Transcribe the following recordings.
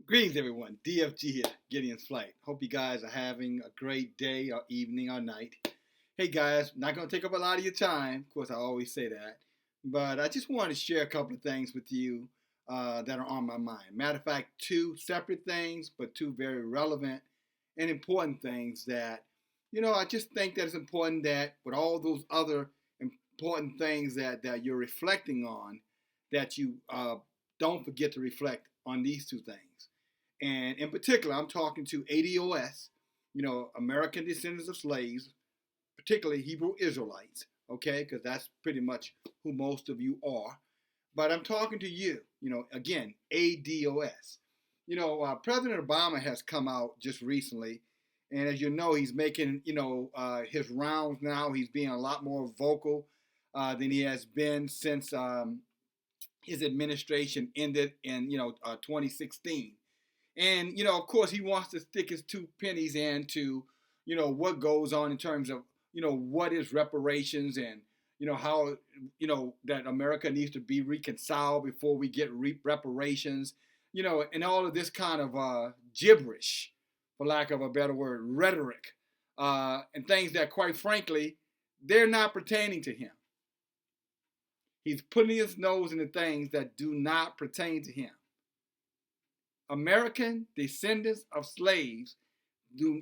Greetings, everyone. DFG here, Gideon's Flight. Hope you guys are having a great day or evening or night. Hey, guys, not going to take up a lot of your time. Of course, I always say that. But I just want to share a couple of things with you that are on my mind. Matter of fact, two separate things, but two very relevant and important things that, I just think that it's important that with all those other important things that you're reflecting on, that you don't forget to reflect on these two things. And in particular, I'm talking to ADOS, American descendants of slaves, particularly Hebrew Israelites, okay, because that's pretty much who most of you are. But I'm talking to you, again, ADOS. President Obama has come out just recently, and as you know, he's making, his rounds now. He's being a lot more vocal than he has been since his administration ended in, 2016. And, of course, he wants to stick his two pennies into, what goes on in terms of, what is reparations and, how, that America needs to be reconciled before we get reparations, and all of this kind of gibberish, for lack of a better word, rhetoric, and things that, quite frankly, they're not pertaining to him. He's putting his nose into things that do not pertain to him. American descendants of slaves,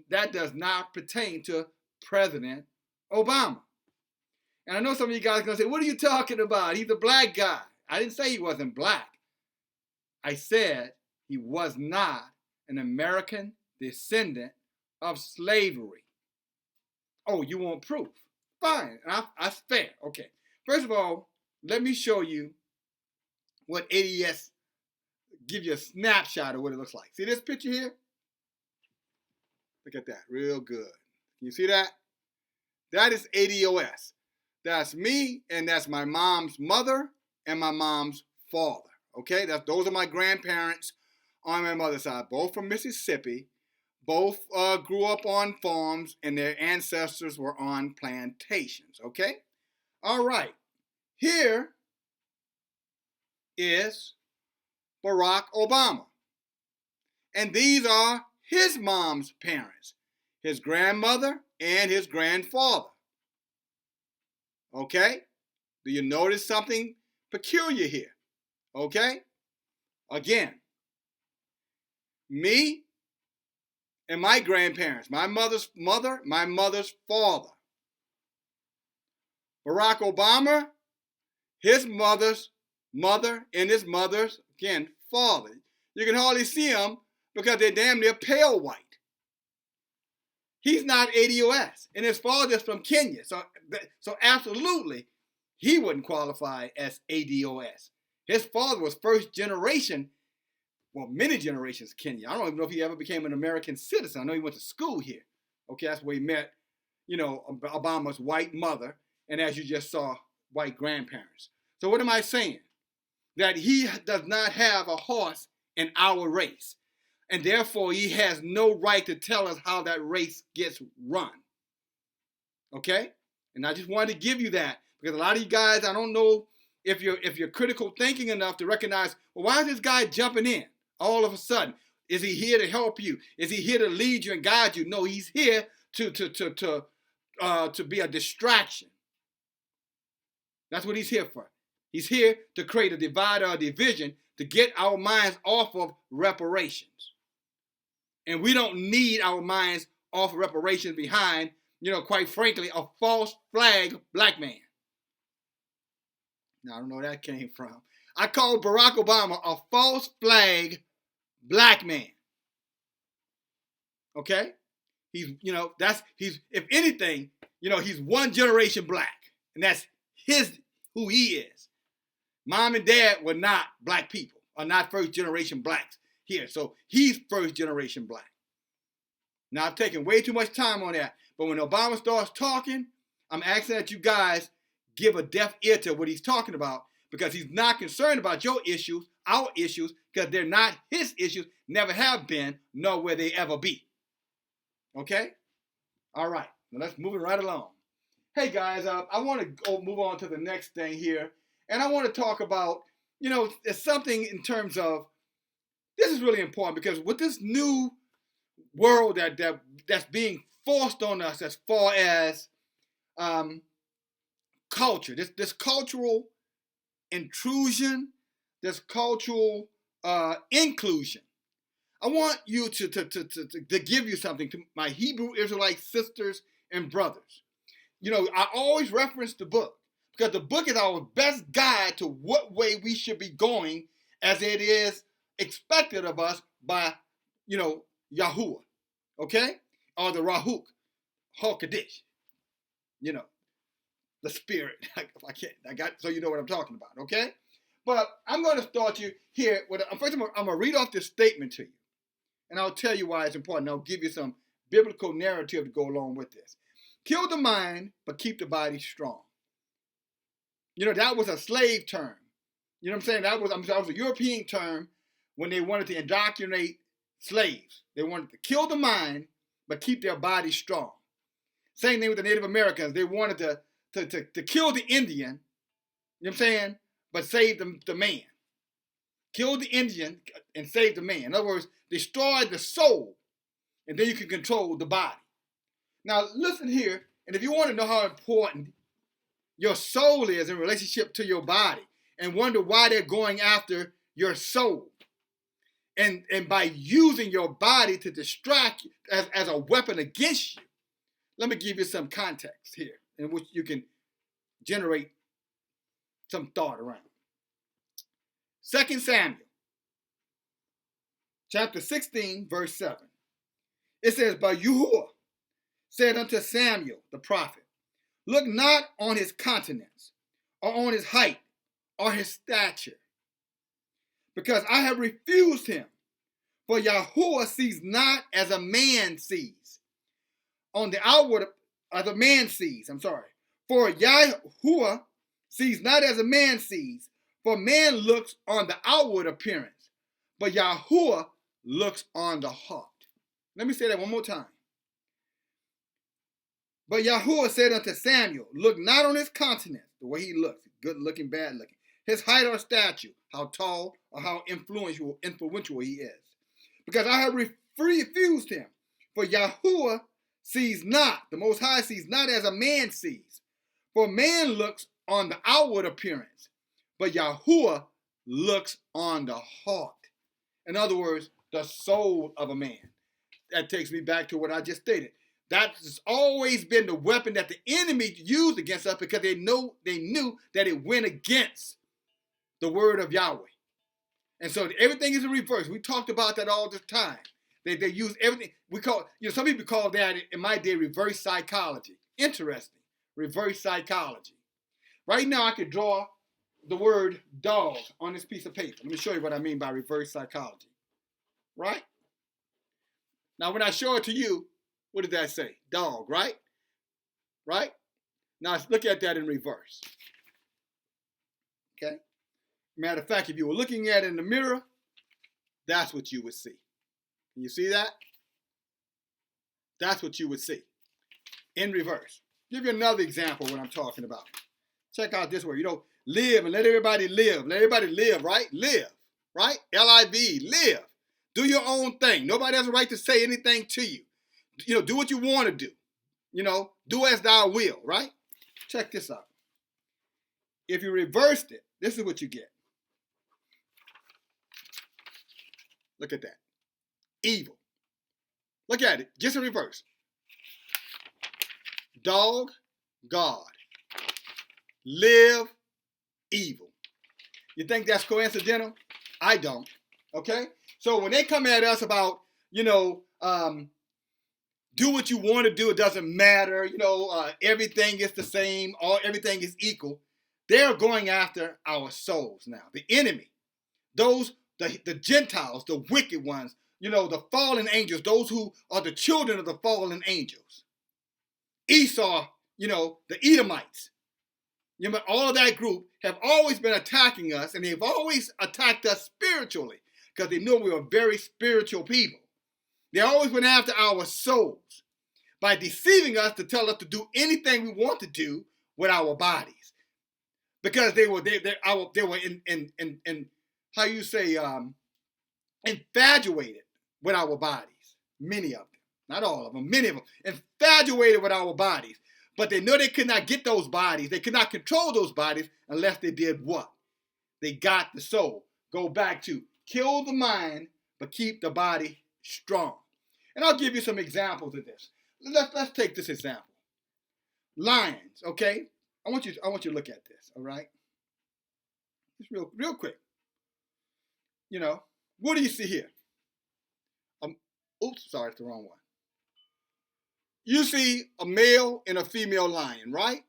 that does not pertain to President Obama. And I know some of you guys are going to say, what are you talking about? He's a black guy. I didn't say he wasn't black. I said he was not an American descendant of slavery. Oh, you want proof? Fine. That's fair. Okay. First of all, let me show you what ADS give you a snapshot of what it looks like. See this picture here? Look at that, real good. Can you see that? That is ADOS. That's me, and that's my mom's mother and my mom's father. Okay, those are my grandparents on my mother's side, both from Mississippi. Both grew up on farms, and their ancestors were on plantations. Okay, all right. Here is Barack Obama. And these are his mom's parents, his grandmother and his grandfather. Okay? Do you notice something peculiar here? Okay? Again, me and my grandparents, my mother's mother, my mother's father. Barack Obama, his mother's mother and his mother's, again, father. You can hardly see them because they're damn near pale white. He's not ADOS, and his father's from Kenya, so absolutely he wouldn't qualify as ADOS. His father was first generation, well, many generations Kenya. I don't even know if he ever became an American citizen. I know he went to school here. Okay, that's where he met, Obama's white mother, and as you just saw, white grandparents. So what am I saying? That he does not have a horse in our race. And therefore, he has no right to tell us how that race gets run. Okay? And I just wanted to give you that. Because a lot of you guys, I don't know if you're critical thinking enough to recognize, well, why is this guy jumping in all of a sudden? Is he here to help you? Is he here to lead you and guide you? No, he's here to be a distraction. That's what he's here for. He's here to create a divide or a division to get our minds off of reparations. And we don't need our minds off of reparations behind, quite frankly, a false flag black man. Now, I don't know where that came from. I call Barack Obama a false flag black man. Okay? He's if anything, he's one generation black. And that's who he is. Mom and dad were not black people, or not first generation blacks here. So he's first generation black. Now, I've taken way too much time on that. But when Obama starts talking, I'm asking that you guys give a deaf ear to what he's talking about, because he's not concerned about your issues, our issues, because they're not his issues, never have been, nor will they ever be. Okay? All right. Now let's move it right along. Hey, guys, I want to move on to the next thing here. And I want to talk about, it's something in terms of This is really important because with this new world that's being forced on us as far as culture, this cultural intrusion, this cultural inclusion. I want you to give you something to my Hebrew Israelite sisters and brothers. You know, I always reference the book because the book is our best guide to what way we should be going as it is expected of us by, Yahuwah, okay? Or the Rahuk, HaKadosh, the spirit. So you know what I'm talking about, okay? But I'm going to start you here with, first of all, I'm going to read off this statement to you. And I'll tell you why it's important. I'll give you some biblical narrative to go along with this. Kill the mind, but keep the body strong. That was a slave term. You know what I'm saying? That was a European term when they wanted to indoctrinate slaves. They wanted to kill the mind, but keep their body strong. Same thing with the Native Americans. They wanted to kill the Indian, you know what I'm saying, but save the man. Kill the Indian and save the man. In other words, destroy the soul, and then you can control the body. Now, listen here, and if you want to know how important your soul is in relationship to your body and wonder why they're going after your soul, and by using your body to distract you as a weapon against you, let me give you some context here in which you can generate some thought around. 2 Samuel, chapter 16, verse 7. It says, "But Yahuwah said unto Samuel the prophet, Look not on his countenance, or on his height, or his stature, because I have refused him. For Yahuwah sees not as a man sees. On the outward, as a man sees, For Yahuwah sees not as a man sees. For man looks on the outward appearance, but Yahuwah looks on the heart." Let me say that one more time. But Yahuwah said unto Samuel, Look not on his countenance, the way he looks, good looking, bad looking, his height or stature, how tall or how influential he is. Because I have refused him. For Yahuwah sees not, the Most High sees not as a man sees. For man looks on the outward appearance, but Yahuwah looks on the heart. In other words, the soul of a man. That takes me back to what I just stated. That's always been the weapon that the enemy used against us because they knew that it went against the word of Yahweh. And so everything is in reverse. We talked about that all the time. They use everything. We call, some people call that in my day reverse psychology. Interesting. Reverse psychology. Right now I could draw the word dog on this piece of paper. Let me show you what I mean by reverse psychology. Right? Now when I show it to you, what did that say? Dog, right? Right? Now let's look at that in reverse. Okay? Matter of fact, if you were looking at it in the mirror, that's what you would see. Can you see that? That's what you would see. In reverse. Give you another example of what I'm talking about. Check out this word. Live and let everybody live. Let everybody live, right? Live, right? L-I-V, live. Do your own thing. Nobody has a right to say anything to you. Do what you want to do. Do as thou will, right? Check this out. If you reversed it, this is what you get. Look at that. Evil. Look at it. Just in reverse. Dog, God. Live, evil. You think that's coincidental? I don't. Okay? So when they come at us about, do what you want to do, it doesn't matter, everything is the same, everything is equal, they're going after our souls now. The enemy. The Gentiles, the wicked ones, the fallen angels, those who are the children of the fallen angels. Esau, the Edomites. All of that group have always been attacking us, and they've always attacked us spiritually because they knew we were very spiritual people. They always went after our souls by deceiving us to tell us to do anything we want to do with our bodies, because they were in how you say infatuated with our bodies. Many of them. Not all of them, many of them. Infatuated with our bodies. But they know they could not get those bodies. They could not control those bodies unless they did what? They got the soul. Go back to kill the mind, but keep the body strong. And I'll give you some examples of this. Let's take this example. Lions, okay? I want you to look at this, all right? Just real quick. You know, what do you see here? Oops, sorry, it's the wrong one. You see a male and a female lion, right?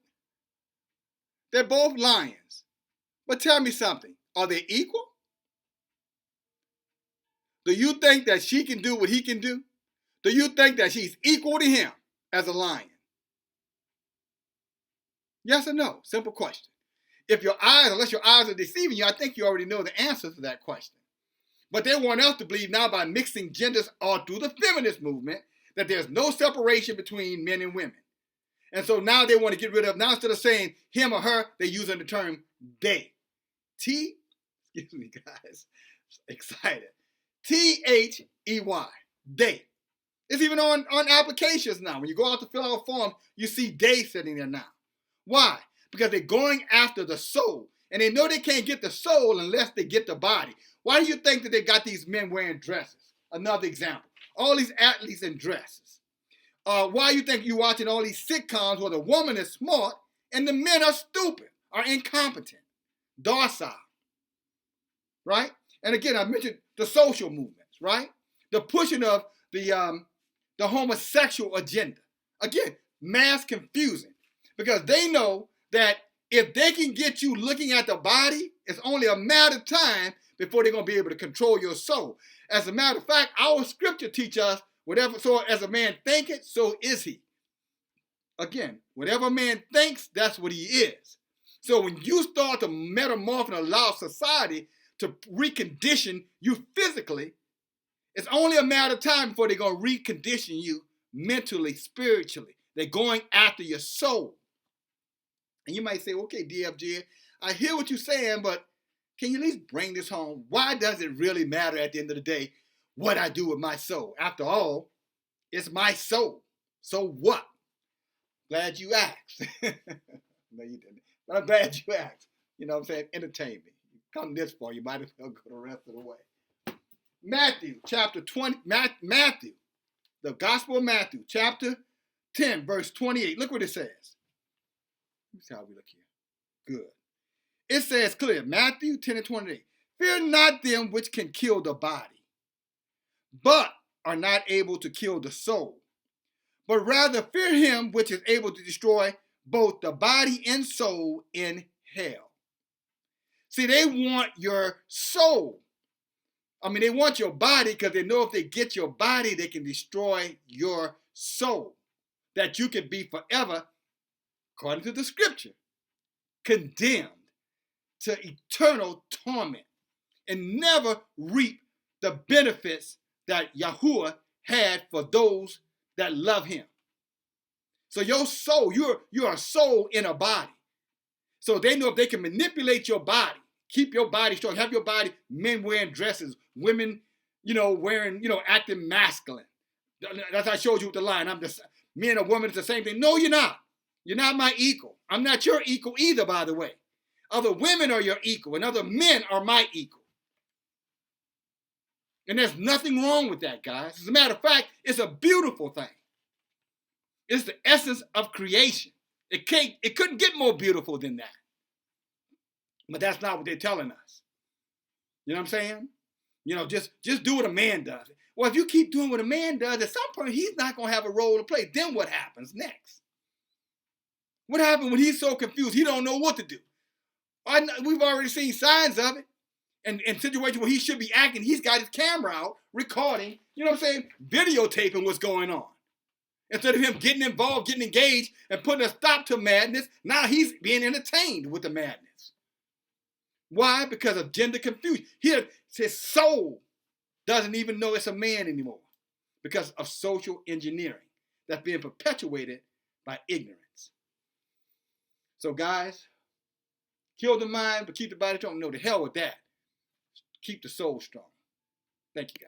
They're both lions. But tell me something. Are they equal? Do you think that she can do what he can do? Do you think that she's equal to him as a lion? Yes or no? Simple question. Unless your eyes are deceiving you, I think you already know the answer to that question. But they want us to believe now by mixing genders all through the feminist movement that there's no separation between men and women. And so now they want to get rid of, now instead of saying him or her, they're using the term they. Excuse me guys, excited. T-H-E-Y, they. It's even on applications now. When you go out to fill out a form, you see they sitting there now. Why? Because they're going after the soul. And they know they can't get the soul unless they get the body. Why do you think that they got these men wearing dresses? Another example. All these athletes in dresses. Why do you think you're watching all these sitcoms where the woman is smart and the men are stupid, are incompetent, docile, right? And again, I mentioned the social movements, right? The pushing of the homosexual agenda. Again, mass confusing because they know that if they can get you looking at the body, it's only a matter of time before they're going to be able to control your soul. As a matter of fact, our scripture teaches us, whatever, so as a man thinketh, so is he. Again, whatever a man thinks, that's what he is. So when you start to metamorph and allow society to recondition you physically, it's only a matter of time before they're going to recondition you mentally, spiritually. They're going after your soul. And you might say, okay, DFG, I hear what you're saying, but can you at least bring this home? Why does it really matter at the end of the day what I do with my soul? After all, it's my soul. So what? Glad you asked. No, you didn't. But I'm glad you asked. You know what I'm saying? Entertain me. You come this far, you might as well go the rest of the way. Matthew, chapter 20. Matthew, the Gospel of Matthew, chapter 10, verse 28. Look what it says. Let me see how we look here. Good. It says clear, Matthew 10 and 28. Fear not them which can kill the body, but are not able to kill the soul. But rather fear him which is able to destroy both the body and soul in hell. See, they want your soul. They want your body because they know if they get your body, they can destroy your soul. That you can be forever, according to the scripture, condemned to eternal torment and never reap the benefits that Yahuwah had for those that love him. So your soul, you're a soul in a body. So they know if they can manipulate your body, keep your body strong, have your body, men wearing dresses, women, wearing, acting masculine. That's how I showed you with the line. Me and a woman is the same thing. No, you're not. You're not my equal. I'm not your equal either, by the way. Other women are your equal, and other men are my equal. And there's nothing wrong with that, guys. As a matter of fact, it's a beautiful thing. It's the essence of creation. It couldn't get more beautiful than that. But that's not what they're telling us. You know what I'm saying? Just do what a man does. Well, if you keep doing what a man does, at some point he's not going to have a role to play. Then what happens next? What happens when he's so confused he don't know what to do? We've already seen signs of it. And in situations where he should be acting, he's got his camera out, recording, videotaping what's going on. Instead of him getting involved, getting engaged, and putting a stop to madness, now he's being entertained with the madness. Why? Because of gender confusion. His soul doesn't even know it's a man anymore because of social engineering that's being perpetuated by ignorance. So guys, kill the mind, but keep the body strong. No, the hell with that. Keep the soul strong. Thank you, guys.